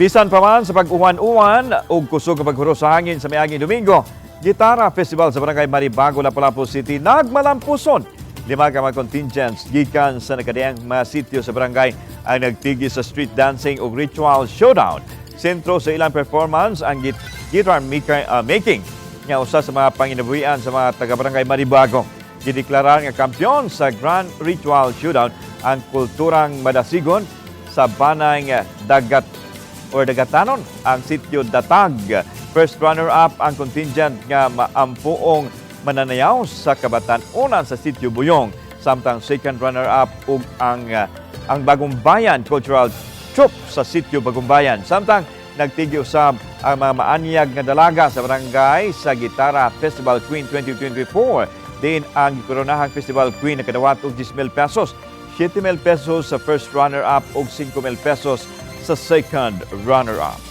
Bisan pa man sa pag-uwan-uwan ug kusog nga paghuro sa hangin sa miaging Domingo, Guitara Festival sa Barangay Maribago, Lapu-Lapu City nagmalampuson. 5 ka mga contingents gikan sa nakadiyang mga sitio sa barangay ang nagtigi sa street dancing ug ritual showdown. Sentro sa ilang performance ang guitar making nga usa sa mga panginabuhian sa mga taga-Barangay Maribago. Gideklara nga kampiyon sa Grand Ritual Showdown ang kulturang madasigon sa banay dagatanon ang sitio Datag. First runner-up ang contingent nga maampuong mananayaw sa kabatan-unan sa sitio Buyong. Samtang second runner-up ug ang Bagong Bayan Cultural Troupe sa sitio Bagong Bayan. Samtang nagtigi usab ang mga maanyag nga dalaga sa barangay sa Guitara Festival Queen 2024. Din ang koronahang Festival Queen na kadawat og 10,000 pesos, 7,000 pesos sa first runner-up ug 5,000 pesos sa second runner-up.